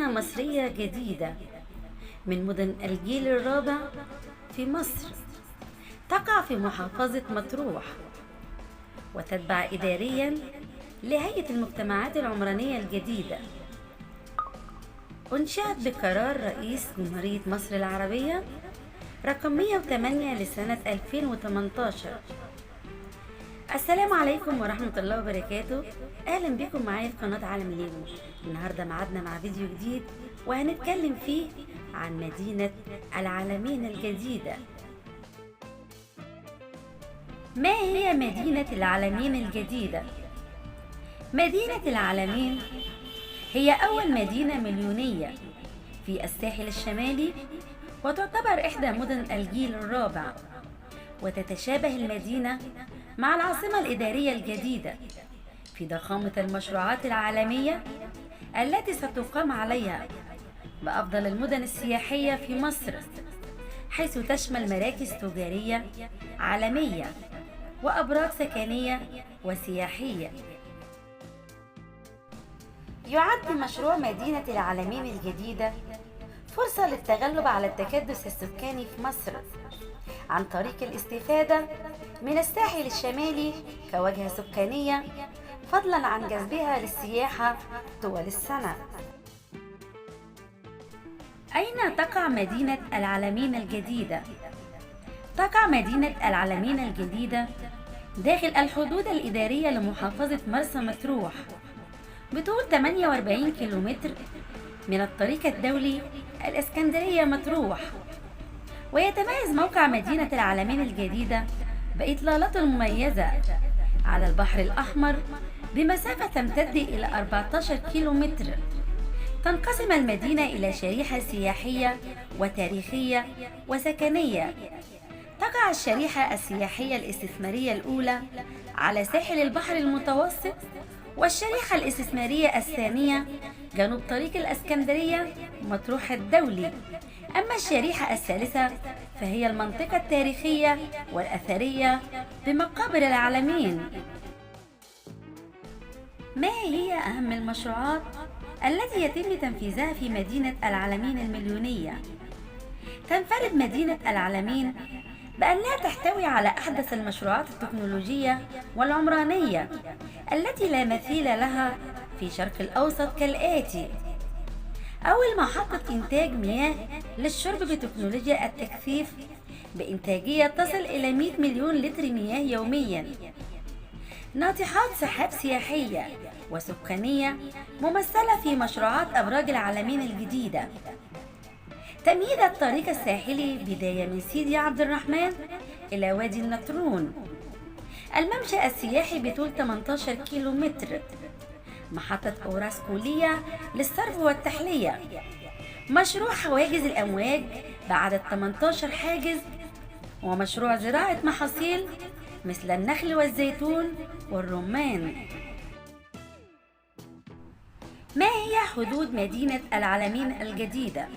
مدينة مصرية جديدة من مدن الجيل الرابع في مصر، تقع في محافظة مطروح، وتتبع إداريا لهيئة المجتمعات العمرانية الجديدة. أنشئت بقرار رئيس جمهورية مصر العربية رقم 108 لسنة 2018. السلام عليكم ورحمة الله وبركاته. أهلا بكم معايا في قناة عالم ليمو. النهاردة معادنا مع فيديو جديد وهنتكلم فيه عن مدينة العالمين الجديدة. ما هي مدينة العالمين الجديدة؟ مدينة العالمين هي أول مدينة مليونية في الساحل الشمالي، وتعتبر إحدى مدن الجيل الرابع، وتتشابه المدينة مع العاصمة الإدارية الجديدة في ضخامة المشروعات العالمية التي ستقام عليها بأفضل المدن السياحية في مصر، حيث تشمل مراكز تجارية عالمية وأبراج سكنية وسياحية. يعد مشروع مدينة العالمين الجديدة فرصة للتغلب على التكدس السكاني في مصر عن طريق الاستفادة من الساحل الشمالي كوجهة سكانية، فضلا عن جذبها للسياحة طوال السنة. أين تقع مدينة العالمين الجديدة؟ تقع مدينة العالمين الجديدة داخل الحدود الإدارية لمحافظة مرسى مطروح بطول 48 كيلومتر من الطريق الدولي الإسكندرية مطروح. ويتميز موقع مدينة العالمين الجديدة بإطلالته المميزة على البحر الأحمر بمسافة تمتد إلى 14 كيلومتر. تنقسم المدينة إلى شريحة سياحية وتاريخية وسكنية. تقع الشريحة السياحية الاستثمارية الأولى على ساحل البحر المتوسط، والشريحة الاستثمارية الثانية جنوب طريق الإسكندرية مطروح الدولي. أما الشريحة الثالثة فهي المنطقة التاريخية والأثرية بمقابر العالمين. ما هي أهم المشروعات التي يتم تنفيذها في مدينة العالمين المليونية؟ تنفرد مدينة العالمين بأنها تحتوي على أحدث المشروعات التكنولوجية والعمرانية التي لا مثيل لها في الشرق الأوسط كالآتي: أول محطة إنتاج مياه للشرب بتكنولوجيا التكثيف بإنتاجية تصل إلى 100 مليون لتر مياه يومياً. ناطحات سحاب سياحية وسكانية ممثلة في مشروعات أبراج العالمين الجديدة. تمهيد الطريق الساحلي بداية من سيدي عبد الرحمن إلى وادي النطرون. الممشى السياحي بطول 18 كيلومتر. محطة أوراسكولية للصرف والتحلية. مشروع حواجز الأمواج بعدد 18 حاجز. ومشروع زراعة محاصيل مثل النخل والزيتون والرمان. ما هي حدود مدينة العالمين الجديدة؟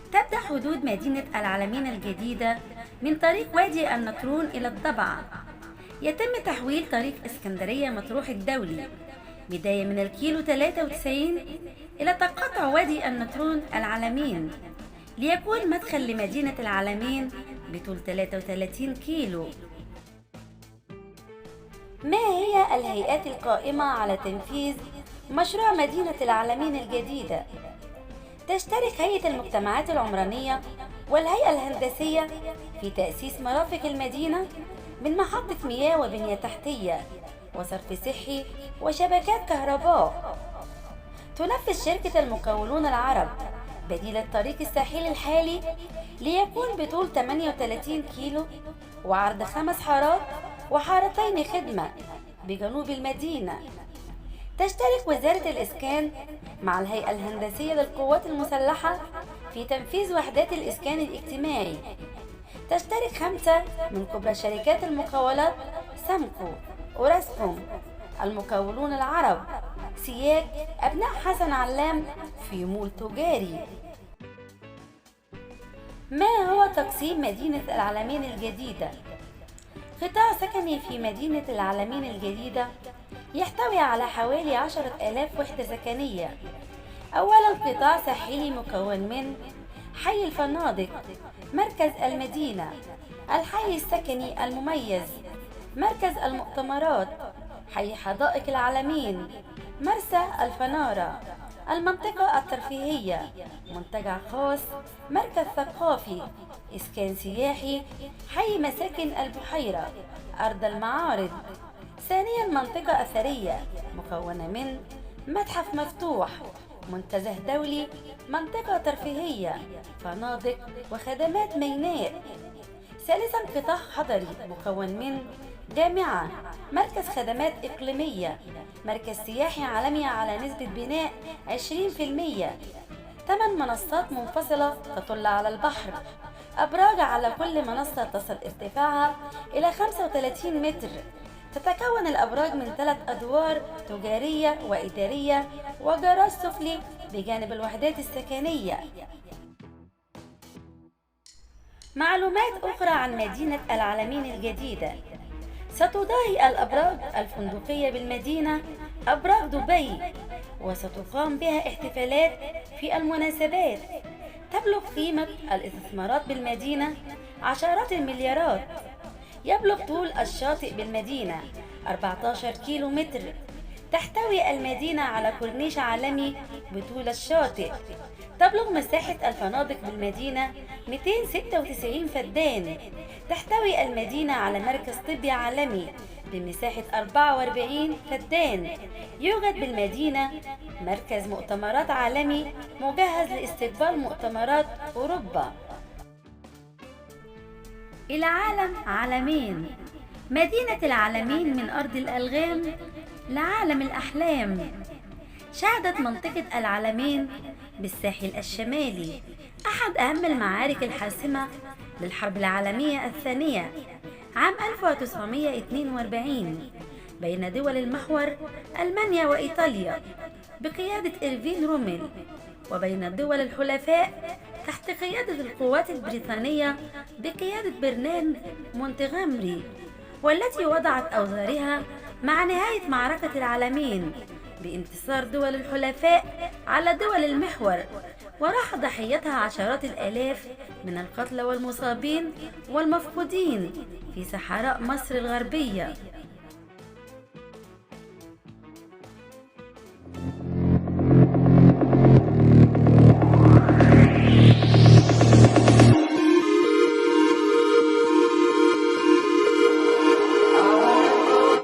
تبدأ حدود مدينة العالمين الجديدة من طريق وادي النطرون إلى الضبعة. يتم تحويل طريق اسكندرية مطروح الدولي بداية من الكيلو 93 إلى تقاطع وادي النطرون العالمين، ليكون مدخل لمدينة العالمين بطول 33 كيلو. ما هي الهيئات القائمة على تنفيذ مشروع مدينة العالمين الجديدة؟ تشترك هيئة المجتمعات العمرانية والهيئة الهندسية في تأسيس مرافق المدينة من محطة مياه وبنية تحتية وصرف صحي وشبكات كهرباء. تنفذ شركة المقاولون العرب بديل الطريق الساحلي الحالي ليكون بطول 38 كيلو وعرض 5 حارات وحارتين خدمة بجنوب المدينة. تشترك وزارة الإسكان مع الهيئة الهندسية للقوات المسلحة في تنفيذ وحدات الإسكان الاجتماعي. تشترك 5 من كبرى شركات المقاولات: سامكو، أوراسكوم، المقاولون العرب، سياج، أبناء حسن علام في مول تجاري. ما هو تقسيم مدينة العالمين الجديدة؟ قطاع سكني في مدينة العالمين الجديدة يحتوي على حوالي 10,000 وحدة سكنية أولا قطاع ساحلي مكون من حي الفنادق، مركز المدينة، الحي السكني المميز، مركز المؤتمرات، حي حدائق العلمين، مرسى الفنارة، المنطقة الترفيهية، منتجع خاص، مركز ثقافي، إسكان سياحي، حي مساكن البحيرة، أرض المعارض. ثانيا منطقة أثرية مكونة من متحف مفتوح، منتزه دولي، منطقة ترفيهية، فنادق وخدمات ميناء. ثالثا قطاع حضري مكون من جامعة، مركز خدمات إقليمية، مركز سياحي عالمي على نسبة بناء 20%، 8 منصات منفصلة تطل على البحر، أبراج على كل منصة تصل ارتفاعها إلى 35 متر. تتكون الأبراج من 3 أدوار تجارية وإدارية وجراج سفلي بجانب الوحدات السكنية. معلومات أخرى عن مدينة العلمين الجديدة: ستضاهي الأبراج الفندقية بالمدينة أبراج دبي، وستقام بها احتفالات في المناسبات. تبلغ قيمة الاستثمارات بالمدينة عشرات المليارات. يبلغ طول الشاطئ بالمدينة 14 كيلو متر. تحتوي المدينة على كورنيش عالمي بطول الشاطئ. تبلغ مساحة الفنادق بالمدينة 296 فدان. تحتوي المدينة على مركز طبي عالمي بمساحة 44 فدان. يوجد بالمدينة مركز مؤتمرات عالمي مجهز لاستقبال مؤتمرات أوروبا. العالم عالمين. مدينة العالمين من أرض الألغام لعالم الأحلام. شهدت منطقة العالمين بالساحل الشمالي أحد أهم المعارك الحاسمة للحرب العالمية الثانية عام 1942 بين دول المحور ألمانيا وإيطاليا بقيادة إيرفين روميل، وبين الدول الحلفاء تحت قيادة القوات البريطانية بقيادة برنارد مونتغومري، والتي وضعت أوزارها مع نهاية معركة العالمين بانتصار دول الحلفاء على دول المحور، وراح ضحيتها عشرات الآلاف من القتلى والمصابين والمفقودين في صحراء مصر الغربية.